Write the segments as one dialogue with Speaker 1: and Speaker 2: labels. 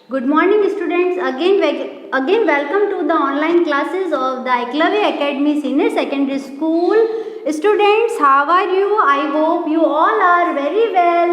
Speaker 1: Good morning, students. Again, welcome to the online classes of the Eklavya Academy Senior Secondary School. Students, how are you? I hope you all are very well.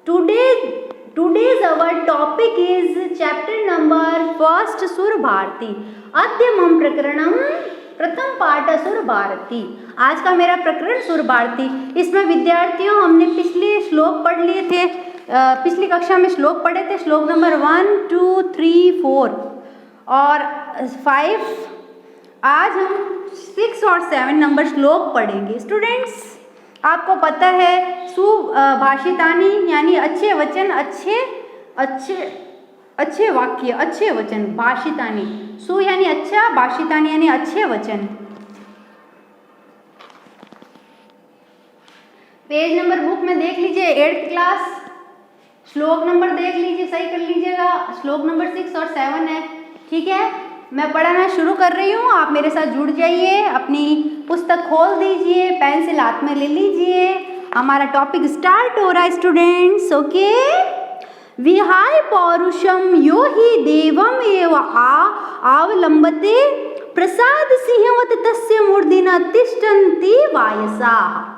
Speaker 1: Today's our topic is chapter number first सुर भारती अद्यमम प्रकरणम प्रथम पाठ सुर भारती। आज का मेरा प्रकरण सुर भारती। इसमें विद्यार्थियों हमने पिछले श्लोक पढ़ लिए थे, पिछली कक्षा में श्लोक पढ़े थे, श्लोक नंबर 1, 2, 3, 4 और 5। आज हम 6 और 7 नंबर श्लोक पढ़ेंगे। स्टूडेंट्स, आपको पता है सुभाषितानि यानी अच्छे वचन, अच्छे वाक्य, अच्छे वचन। भाषितानि सु यानी अच्छा, भाषितानि यानी अच्छे वचन। पेज नंबर बुक में देख लीजिए, 8th क्लास, श्लोक नंबर देख लीजिए, सही कर लीजिएगा। श्लोक नंबर 6 और 7 है, ठीक है। मैं पढ़ाना शुरू कर रही हूँ, आप मेरे साथ जुड़ जाइए, अपनी पुस्तक खोल दीजिए, पेंसिल हाथ में ले लीजिए। हमारा टॉपिक स्टार्ट हो रहा है स्टूडेंट्स। ओके। विहाय पौरुषम यो ही देवम एव आवलंबते प्रसाद सिंहवत तस्य मूर्धना तिष्ठन्ति वायसाः।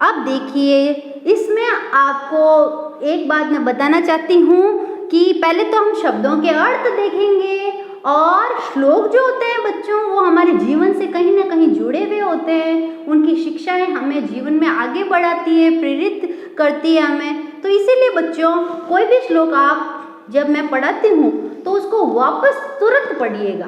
Speaker 1: अब देखिए, इसमें आपको एक बात मैं बताना चाहती हूँ कि पहले तो हम शब्दों के अर्थ देखेंगे और श्लोक जो होते हैं बच्चों, वो हमारे जीवन से कहीं ना कहीं जुड़े हुए होते हैं। उनकी शिक्षाएं हमें जीवन में आगे बढ़ाती है, प्रेरित करती है हमें। तो इसीलिए बच्चों, कोई भी श्लोक आप जब मैं पढ़ाती हूँ तो उसको वापस तुरंत पढ़िएगा,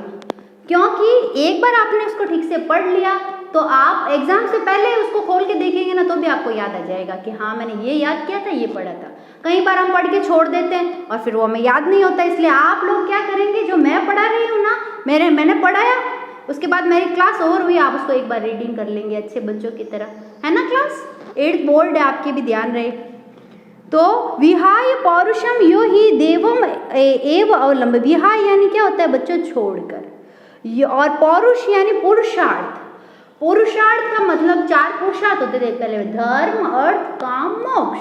Speaker 1: क्योंकि एक बार आपने उसको ठीक से पढ़ लिया तो आप एग्जाम से पहले उसको खोल के देखेंगे ना, तो भी आपको याद आ जाएगा कि हाँ, मैंने ये याद किया था, ये पढ़ा था। कई बार हम पढ़ के छोड़ देते हैं और फिर वो हमें याद नहीं होता। इसलिए आप लोग क्या करेंगे, जो मैं पढ़ा रही हूँ ना, मैंने पढ़ाया, उसके बाद मेरी क्लास ओवर हुई, आप उसको एक बार रीडिंग कर लेंगे अच्छे बच्चों की तरह, है ना। क्लास 8th बोर्ड है, आपके भी ध्यान रहे। तो विहाय पौरुषम यो ही देवम एव अवलंब। विहाय यानी क्या होता है बच्चों, छोड़कर, और पौरुष यानी पुरुषार्थ। पुरुषार्थ का मतलब 4 पुरुषार्थ होते थे पहले, धर्म, अर्थ, काम, मोक्ष,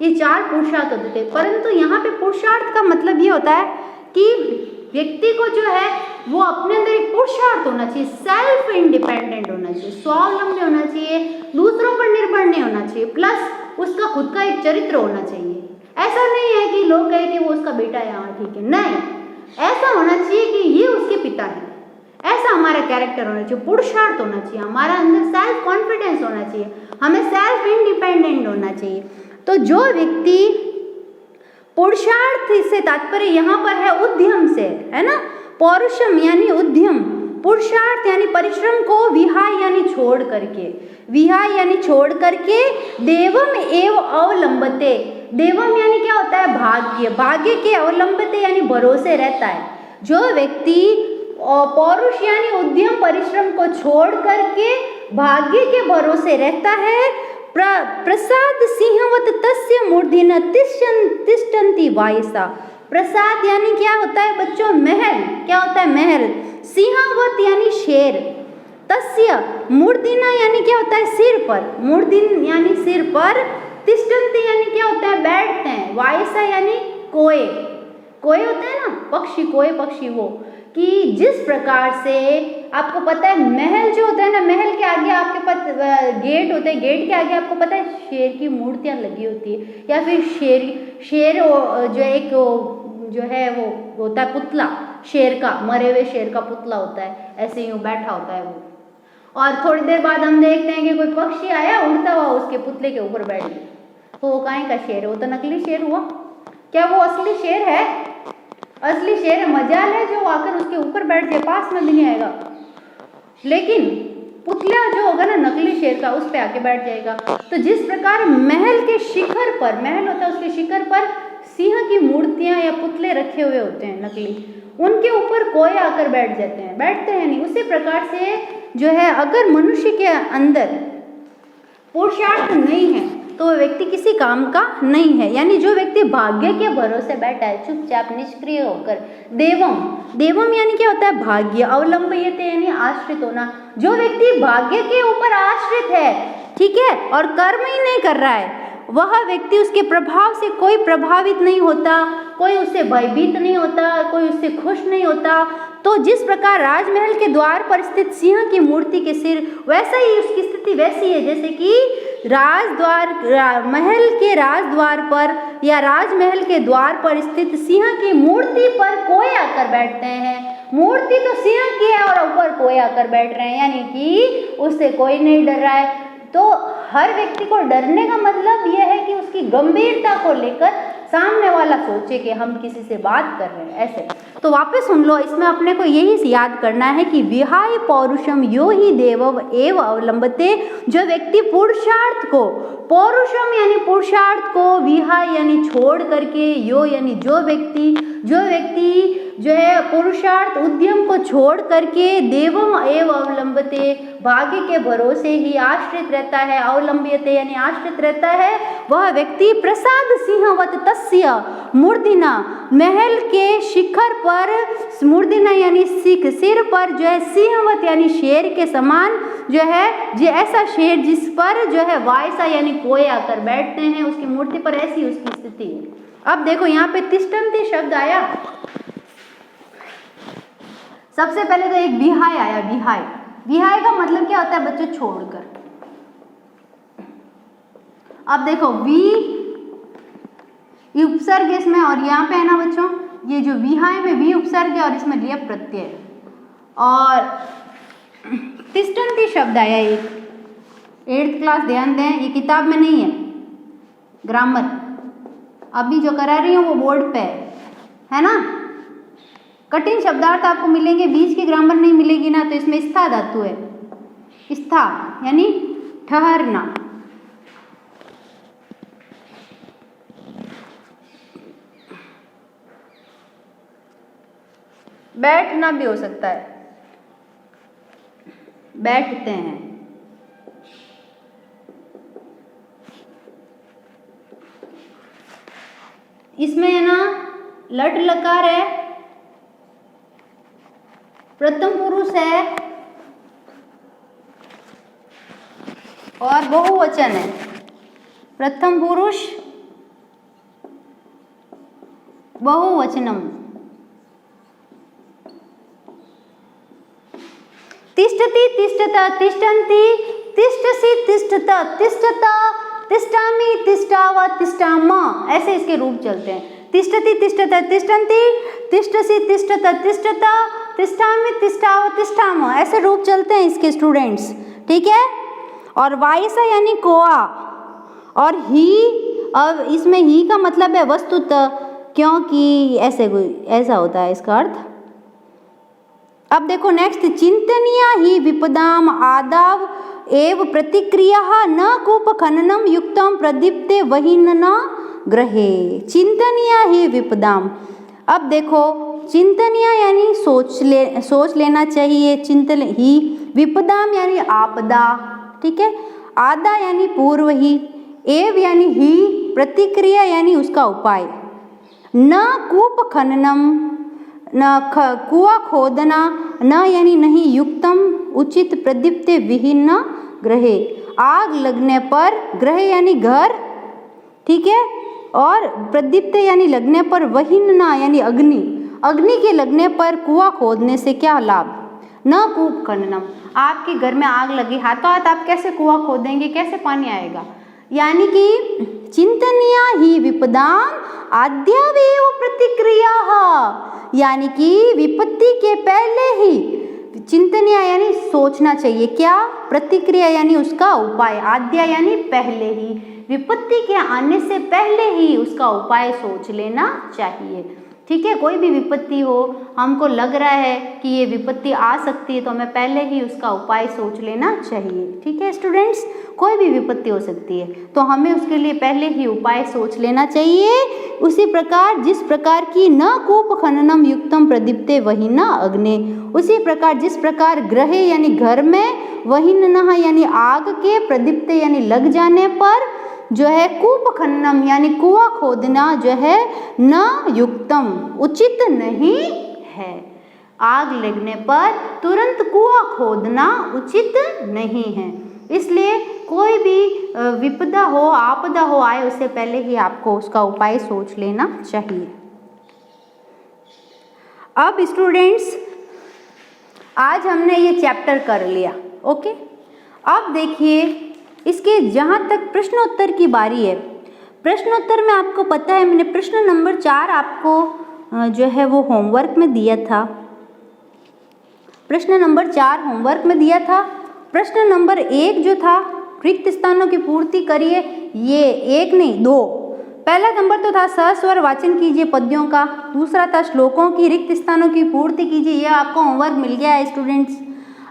Speaker 1: ये 4 पुरुषार्थ होते थे। परंतु यहाँ पे पुरुषार्थ का मतलब ये होता है कि व्यक्ति को जो है वो अपने अंदर एक पुरुषार्थ होना चाहिए, सेल्फ इंडिपेंडेंट होना चाहिए, स्वावलंबी होना चाहिए, दूसरों पर निर्भर नहीं होना चाहिए, प्लस उसका खुद का एक चरित्र होना चाहिए। ऐसा नहीं है कि लोग कहें कि वो उसका बेटा है, हाँ ठीक है, नहीं, ऐसा होना चाहिए कि ये उसके पिता है। ऐसा हमारा कैरेक्टर होना चाहिए, पुरुषार्थ होना चाहिए, हमारा अंदर सेल्फ कॉन्फिडेंस होना चाहिए, हमें सेल्फ इंडिपेंडेंट होना चाहिए। तो जो व्यक्ति, पुरुषार्थ से तात्पर्य यहाँ पर है उद्यम से, है ना। पौरुषम यानी उद्यम, पुरुषार्थ यानी परिश्रम को, विहाय यानी छोड़ करके, विहाय यानी छोड़ करके, देवम एव अवलंबते। देवम यानी क्या होता है, भाग्य, भाग्य के अवलंबते यानी भरोसे रहता है। जो व्यक्ति पौरुष यानी उद्यम, परिश्रम को छोड़ करके भाग्य के भरोसे रहता है, प्रसाद सिंहवत तस्य मूर्धना तिष्ठन्ति वायसा। प्रसाद यानी क्या होता है बच्चों, महल। क्या होता है, महल। सिंहवत यानी शेर, तस्य मूर्धना यानी क्या होता है, सिर पर, मूर्धन यानी सिर पर, तिष्ठन्ति यानी क्या होता है, बैठते हैं, वायसा यानी कोए, कोए होते हैं ना पक्षी, कोए पक्षी, वो कि जिस प्रकार से आपको पता है महल जो होता है ना, महल के आगे आपके पास गेट होते हैं, गेट के आगे आपको पता है शेर की मूर्तियां लगी होती है, या फिर शेर जो एक जो है वो होता है पुतला, शेर का, मरे हुए शेर का पुतला होता है, ऐसे यूँ बैठा होता है वो। और थोड़ी देर बाद हम देखते हैं कि कोई पक्षी आया, उड़ता हुआ उसके पुतले के ऊपर बैठ गया, तो वो काहे का शेर है, वो तो नकली शेर हुआ। क्या वो असली शेर है? असली शेर है, मजाल है जो आकर उसके ऊपर बैठ जाए, पास में भी नहीं आएगा। लेकिन पुतला जो होगा ना नकली शेर का, उस पे आके बैठ जाएगा। तो जिस प्रकार महल के शिखर पर, महल होता है, उसके शिखर पर सिंह की मूर्तियां या पुतले रखे हुए होते हैं नकली, उनके ऊपर कोए आकर बैठ जाते हैं, बैठते हैं नहीं। उसी प्रकार से जो है, अगर मनुष्य के अंदर पुरुषार्थ नहीं है तो वह व्यक्ति किसी काम का नहीं है। यानी जो व्यक्ति भाग्य के भरोसे बैठा है, चुपचाप निष्क्रिय होकर, देवम, देवम यानी क्या होता है, भाग्य, अवलंबयते यानी आश्रित होना। जो व्यक्ति भाग्य के ऊपर आश्रित है, ठीक है, और कर्म ही नहीं कर रहा है, वह व्यक्ति उसके प्रभाव से कोई प्रभावित नहीं होता, कोई उससे भयभीत नहीं होता, कोई उससे खुश नहीं होता। तो जिस प्रकार राजमहल के द्वार पर स्थित सिंह की मूर्ति के सिर, वैसा ही उसकी स्थिति वैसी है जैसे कि महल के राजद्वार पर या राजमहल के द्वार पर स्थित सिंह की मूर्ति पर कोई आकर बैठते हैं। मूर्ति तो सिंह की है और ऊपर कोई आकर बैठ रहे हैं, यानी कि उससे कोई नहीं डर रहा है। तो हर व्यक्ति को डरने का मतलब यह है कि उसकी गंभीरता को लेकर सामने वाला सोचे कि हम किसी से बात कर रहे हैं, ऐसे। तो वापस सुन लो, इसमें अपने को यही याद करना है कि विहाय पौरुषम यो ही देव एव अवलंबते, जो व्यक्ति पुरुषार्थ को, पौरुषम यानी पुरुषार्थ को, विहाय यानी छोड़ करके, यो यानी जो व्यक्ति जो है पुरुषार्थ उद्यम को छोड़ करके, देवम एव अवलंबते, भाग्य के भरोसे ही आश्रित रहता है, अवलंब्यते यानी आश्रित रहता है, वह व्यक्ति प्रसाद सिंहवत तस्य मूर्धना, महल के शिखर पर मूर्धना यानी सिर पर जो है सिंहवत यानी शेर के समान जो है, जो ऐसा शेर जिस पर जो है वायसा यानी कोई आकर बैठते हैं, उसकी मूर्ति पर ऐसी उसकी स्थिति है। अब देखो यहाँ पे तिष्ठन्ति शब्द आया, सबसे पहले तो एक विहाय आया। विहाय का मतलब क्या होता है बच्चों? छोड़कर। अब देखो वी उपसर्ग इसमें, और यहाँ पे है ना बच्चों, ये जो विहाय में वी उपसर्ग है और इसमें लिया प्रत्यय, और तिष्ठन्ति शब्द आया एक, 8th क्लास, ध्यान दें, ये किताब में नहीं है, ग्रामर अभी जो करा रही हूँ वो बोर्ड पे है ना। कठिन शब्दार्थ आपको मिलेंगे, बीच की ग्रामर नहीं मिलेगी ना। तो इसमें स्था धातु है, स्था यानी ठहरना। बैठना भी हो सकता है, बैठते हैं। इसमें है ना लट लकार है, प्रथम पुरुष है और बहुवचन है। प्रथम पुरुष बहुवचनम। तिष्ठति तिष्ठता तिष्ठन्ति, तिष्ठसि तिष्ठता तिष्ठता, तिष्ठामि तिष्ठाव तिष्ठाम, ऐसे इसके रूप चलते हैं। तिष्ठति तिष्ठता तिष्ठन्ति, तिष्ठसि तिष्ठता तिष्ठता, तिष्ठामि तिष्ठाव तिष्ठाम, ऐसे रूप चलते हैं इसके स्टूडेंट्स, ठीक है। और वायसा यानी कोआ, और ही, अब इसमें ही का मतलब है वस्तुतः, क्योंकि ऐसा होता है इसका अर्थ। अब देखो नेक्स्ट, चिंतनीया ही विपदाम आदाव एव प्रतिक्रिया न कूप खननम युक्तम प्रदीप्ते वहीनना ग्रहे। चिंतनीया ही विपदाम, अब देखो चिंतनीय यानी सोच लेना चाहिए, चिंतन ही, विपदाम यानी आपदा, ठीक है, आदा यानी पूर्व ही, एव यानी ही, प्रतिक्रिया यानी उसका उपाय, न कूप खननम, न कुआ खोदना, न यानी नहीं, युक्तम उचित, प्रदीप्ते विहीन ग्रहे, आग लगने पर, ग्रह यानी घर, ठीक है, और प्रदीप्त यानी लगने पर, वहीनना यानी अग्नि, अग्नि के लगने पर कुआं खोदने से क्या लाभ? न कूप खननम, आपके घर में आग लगी, हाथों हाथ आप कैसे कुआं खोदेंगे, कैसे पानी आएगा? यानी कि चिंतनीया ही विपदाम आद्यावेव प्रतिक्रिया, यानी कि विपत्ति के पहले ही, चिंतनीय यानी सोचना चाहिए, क्या? प्रतिक्रिया यानी उसका उपाय, आद्या यानी पहले ही, विपत्ति के आने से पहले ही उसका उपाय सोच लेना चाहिए, ठीक है। कोई भी विपत्ति हो, हमको लग रहा है कि ये विपत्ति आ सकती है, तो हमें पहले ही उसका उपाय सोच लेना चाहिए, ठीक है स्टूडेंट्स। कोई भी विपत्ति हो सकती है तो हमें उसके लिए पहले ही उपाय सोच लेना चाहिए। उसी प्रकार जिस प्रकार की न कूप खननम युक्तम प्रदीप्ते वहीना अग्नि, उसी प्रकार जिस प्रकार ग्रहे यानी घर में, वहीनना यानी आग के, प्रदीप्ते यानी लग जाने पर जो है, कूप खननम यानी कुआं खोदना जो है, न युक्तम उचित नहीं है, आग लगने पर तुरंत कुआं खोदना उचित नहीं है। इसलिए कोई भी विपदा हो, आपदा हो आए, उससे पहले ही आपको उसका उपाय सोच लेना चाहिए। अब स्टूडेंट्स, आज हमने ये चैप्टर कर लिया, ओके। अब देखिए, इसके जहाँ तक प्रश्नोत्तर की बारी है, प्रश्नोत्तर में आपको पता है मैंने प्रश्न नंबर 4 आपको जो है वो होमवर्क में दिया था। प्रश्न नंबर 4 होमवर्क में दिया था। प्रश्न नंबर 1 जो था, रिक्त स्थानों की पूर्ति करिए, ये 1 नहीं 2। पहला नंबर तो था सस्वर वाचन कीजिए पद्यों का, दूसरा था श्लोकों की रिक्त स्थानों की पूर्ति कीजिए। ये आपको होमवर्क मिल गया है स्टूडेंट्स।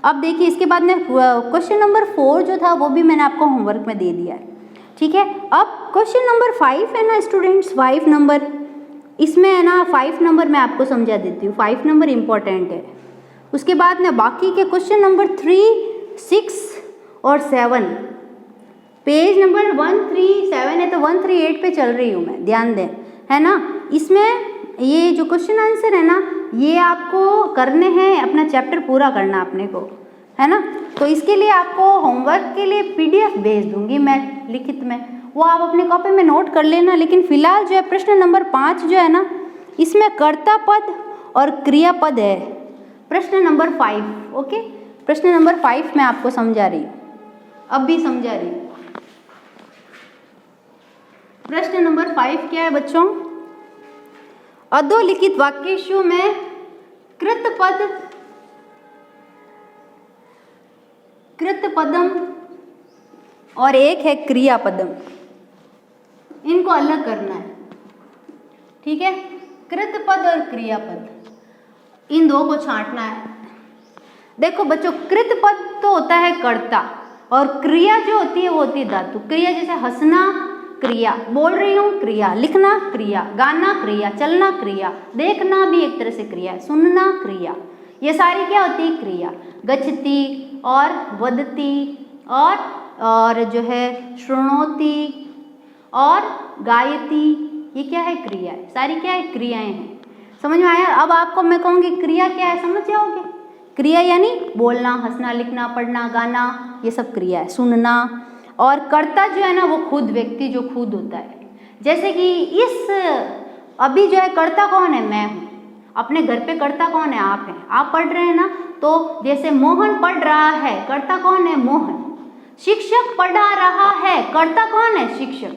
Speaker 1: अब देखिए, इसके बाद में क्वेश्चन नंबर 4 जो था वो भी मैंने आपको होमवर्क में दे दिया है, ठीक है। अब क्वेश्चन नंबर 5 है ना स्टूडेंट्स, 5 नंबर, इसमें है ना 5 नंबर मैं आपको समझा देती हूँ, 5 नंबर इम्पॉर्टेंट है। उसके बाद में बाकी के क्वेश्चन नंबर 3, 6 और 7, पेज नंबर 137 है तो 138 पे चल रही हूँ मैं, ध्यान दें, है ना। इसमें ये जो क्वेश्चन आंसर है ना, ये आपको करने हैं, अपना चैप्टर पूरा करना अपने को, है ना। तो इसके लिए आपको होमवर्क के लिए PDF भेज दूंगी मैं लिखित में, वो आप अपने कॉपी में नोट कर लेना। लेकिन फिलहाल जो है प्रश्न नंबर 5 जो है ना, इसमें कर्ता पद और क्रियापद है, प्रश्न नंबर 5, ओके। प्रश्न नंबर 5 मैं आपको समझा रही हूँ, अब भी समझा रही हूँ। प्रश्न नंबर 5 क्या है बच्चों? अधोलिखित वाक्यांशों में कृतपद, कृतपदम और एक है क्रियापदम, इनको अलग करना है, ठीक है। कृतपद और क्रियापद, इन दो को छांटना है। देखो बच्चों, कृतपद तो होता है कर्ता और क्रिया जो होती है वो होती है धातु। क्रिया जैसे हंसना क्रिया, बोल रही हूँ क्रिया, लिखना क्रिया, गाना क्रिया, चलना क्रिया, देखना भी एक तरह से क्रिया, सुनना क्रिया, ये सारी क्या होती है क्रिया। गच्छति और वदति और जो है शृणोति और गायति, ये क्या है क्रिया है, सारी क्या है क्रियाएं हैं। समझ में आया? अब आपको मैं कहूँगी क्रिया क्या है, समझ जाओगे। क्रिया यानी बोलना, हंसना, लिखना, पढ़ना, गाना, ये सब क्रिया है। सुनना, और कर्ता जो है ना वो खुद व्यक्ति जो खुद होता है। जैसे कि इस अभी जो है कर्ता कौन है, मैं हूँ। अपने घर पे कर्ता कौन है, आप हैं। आप पढ़ रहे हैं ना, तो जैसे मोहन पढ़ रहा है, कर्ता कौन है, मोहन। शिक्षक पढ़ा रहा है, कर्ता कौन है, शिक्षक,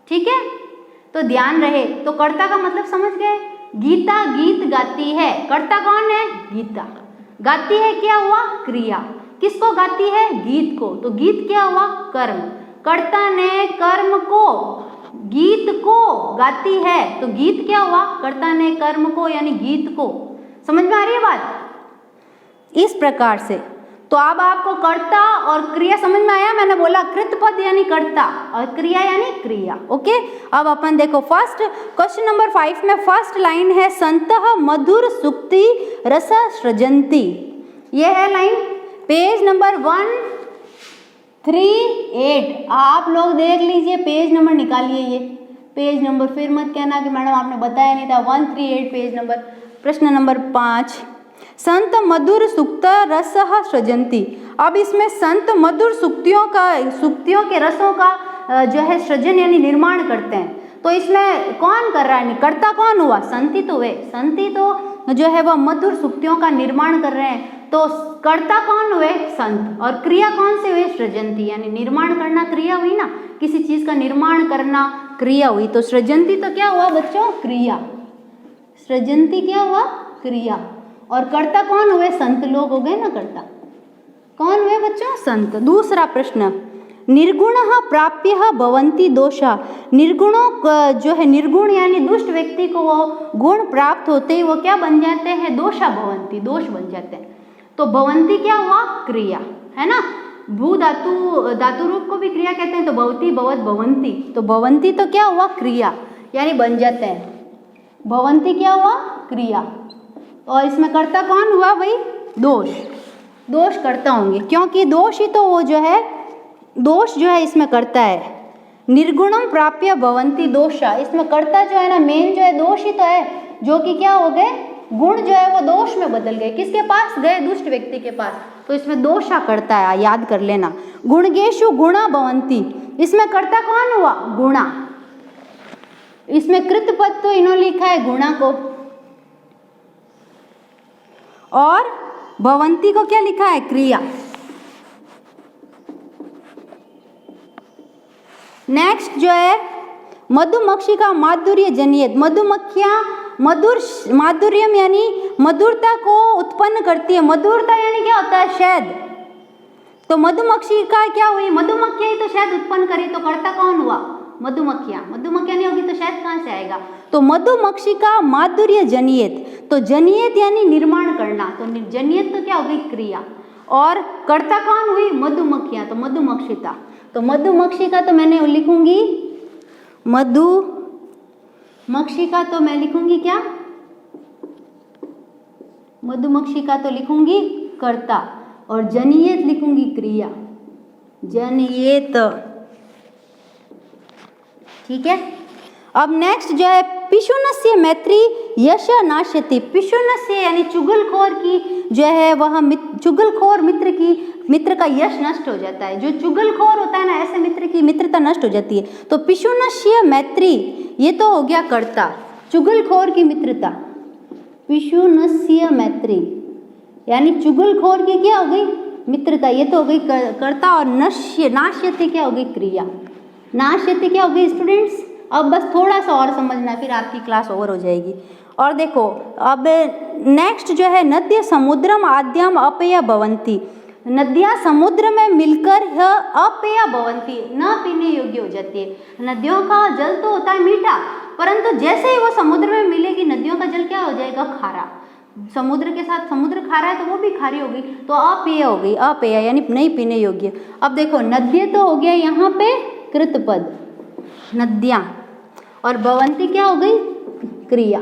Speaker 1: ठीक है। तो ध्यान रहे, तो कर्ता का मतलब समझ गए। गीता गीत गाती है, कर्ता कौन है, गीता। गाती है क्या हुआ, क्रिया। किसको गाती है, गीत को। तो गीत क्या हुआ, कर्म। कर्ता ने कर्म को, गीत को गाती है, तो गीत क्या हुआ, कर्ता ने कर्म को यानी गीत को। समझ में आ रही है बात? इस प्रकार से तो अब आपको कर्ता और क्रिया समझ में आया। मैंने बोला कृतपद यानी कर्ता और क्रिया यानी क्रिया, ओके। अब अपन देखो फर्स्ट क्वेश्चन नंबर 5 में फर्स्ट लाइन है, संतः मधुर सुक्ति रस सृजन्ति। ये है लाइन, पेज नंबर 138। आप लोग देख लीजिए, पेज नंबर निकालिए, ये पेज नंबर, फिर मत कहना कि मैडम आपने बताया नहीं था। 138 पेज नंबर, प्रश्न नंबर 5, संत मधुर सुक्त रस सृजन्ति। अब इसमें संत मधुर सुक्तियों के रसों का जो है सृजन यानी निर्माण करते हैं। तो इसमें कौन कर रहा है, कर्ता कौन हुआ, संति तो वे, संति तो जो है वह मधुर सुक्तियों का निर्माण कर रहे हैं। तो कर्ता कौन हुए, संत। और क्रिया कौन से हुए, सृजन्ति यानी निर्माण करना क्रिया हुई ना, किसी चीज का निर्माण करना क्रिया हुई। तो सृजन्ति तो क्या हुआ बच्चों, क्रिया। सृजन्ति क्या हुआ, क्रिया। और कर्ता कौन हुए, संत लोग हो गए ना कर्ता। कौन हुए बच्चों, संत। दूसरा प्रश्न, निर्गुणः प्राप्यः भवन्ति दोषा। निर्गुणों जो है, निर्गुण यानी दुष्ट व्यक्ति को वो गुण प्राप्त होते ही वो क्या बन जाते हैं, दोषा भवन्ति, दोष बन जाते हैं। तो भवन्ति क्या हुआ, क्रिया, है ना। भू धातु रूप को भी क्रिया कहते हैं। तो भवती भवत भवन्ति, तो भवन्ति तो क्या हुआ, क्रिया यानी बन जाते हैं। भवन्ति क्या हुआ, क्रिया। और इसमें कर्ता कौन हुआ भाई, दोष। दोष कर्ता होंगे, क्योंकि दोष ही तो वो जो है, दोष जो है इसमें कर्ता है। निर्गुणम प्राप्य भवन्ति दोषा, इसमें कर्ता जो है ना मेन जो है दोष ही तो है, जो कि क्या हो गए, गुण जो है वो दोष में बदल गए। किसके पास गए, दुष्ट व्यक्ति के पास। तो इसमें दोषा कर्ता है, याद कर लेना। गुणगेषु गुणा भवन्ति, इसमें कर्ता कौन हुआ? गुणा। इसमें कृतपद तो इन्होंने लिखा है गुणा को, और भवन्ति को क्या लिखा है? क्रिया। नेक्स्ट जो है मधुमक्षिका माधुर्य जनियत, मधुमक्खियां माधुर्यम यानी मधुरता को उत्पन्न करती है। मधुरता यानी क्या होता है? शहद। तो मधुमक्षिका क्या हुई? मधुमक्खियां ही तो शहद उत्पन्न करी, तो कर्ता कौन हुआ? मधुमक्खियां। मधुमक्खियां नहीं होगी तो शहद कहाँ से आएगा? तो मधुमक्षिका माधुर्य जनियत, तो जनियत यानी निर्माण करना, तो जनियत तो क्या हो गई? क्रिया। और कर्ता कौन हुई? मधुमक्खियां, तो मधुमक्षिका। तो मधुमक्षिका तो मैंने लिखूंगी मधुमक्षिका, तो मैं लिखूंगी क्या? मधुमक्षिका तो लिखूंगी कर्ता, और जनियत लिखूंगी क्रिया, जनियत। ठीक है। अब नेक्स्ट जो है पिशुनस्य मैत्री यश नाश्यति। पिशुनस्य यानी चुगलखोर की जो है वह चुगलखोर मित्र का यश नष्ट हो जाता है। जो चुगलखोर होता है ना, ऐसे मित्र की मित्रता नष्ट हो जाती है। तो पिशुनस्य मैत्री ये तो हो गया कर्ता, चुगलखोर की मित्रता। पिशुनस्य मैत्री यानी चुगलखोर की क्या हो गई? मित्रता, ये तो हो गई कर्ता। और नाश्यति क्या हो गई? क्रिया। नाश्यति क्या हो गई स्टूडेंट्स? अब बस थोड़ा सा और समझना, फिर आपकी क्लास ओवर हो जाएगी। और देखो अब नेक्स्ट जो है नद्य समुद्रम आद्यम अपेय भवन्ति। नदियाँ समुद्र में मिलकर अपेय भवन्ति, न पीने योग्य हो जाती है। नदियों का जल तो होता है मीठा, परंतु जैसे ही वो समुद्र में मिलेगी, नदियों का जल क्या हो जाएगा? खारा। समुद्र के साथ समुद्र खारा है तो वो भी खारी होगी, तो अपेय हो गई। अपेय यानी नहीं पीने योग्य। अब देखो नद्य तो हो गया यहाँ पे कृतपद, नदियाँ, और भवन्ति क्या हो गई? क्रिया।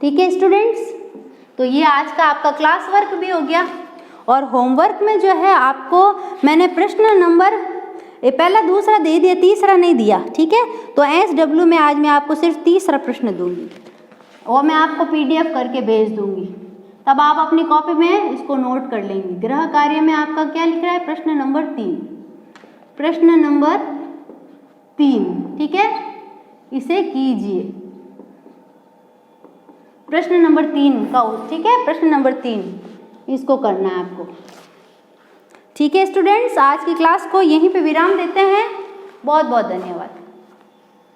Speaker 1: ठीक है स्टूडेंट्स, तो ये आज का आपका क्लास वर्क भी हो गया। और होमवर्क में जो है आपको मैंने प्रश्न नंबर पहला दूसरा दे दिया, तीसरा नहीं दिया। ठीक है, तो SW में आज मैं आपको सिर्फ तीसरा प्रश्न दूंगी, और मैं आपको PDF करके भेज दूंगी, तब आप अपनी कॉपी में इसको नोट कर लेंगे। गृह कार्य में आपका क्या लिख रहा है? प्रश्न नंबर 3, प्रश्न नंबर 3। ठीक है, इसे कीजिए। प्रश्न नंबर 3 का, ठीक है, प्रश्न नंबर 3 इसको करना है आपको। ठीक है स्टूडेंट्स, आज की क्लास को यहीं पे विराम देते हैं। बहुत बहुत धन्यवाद।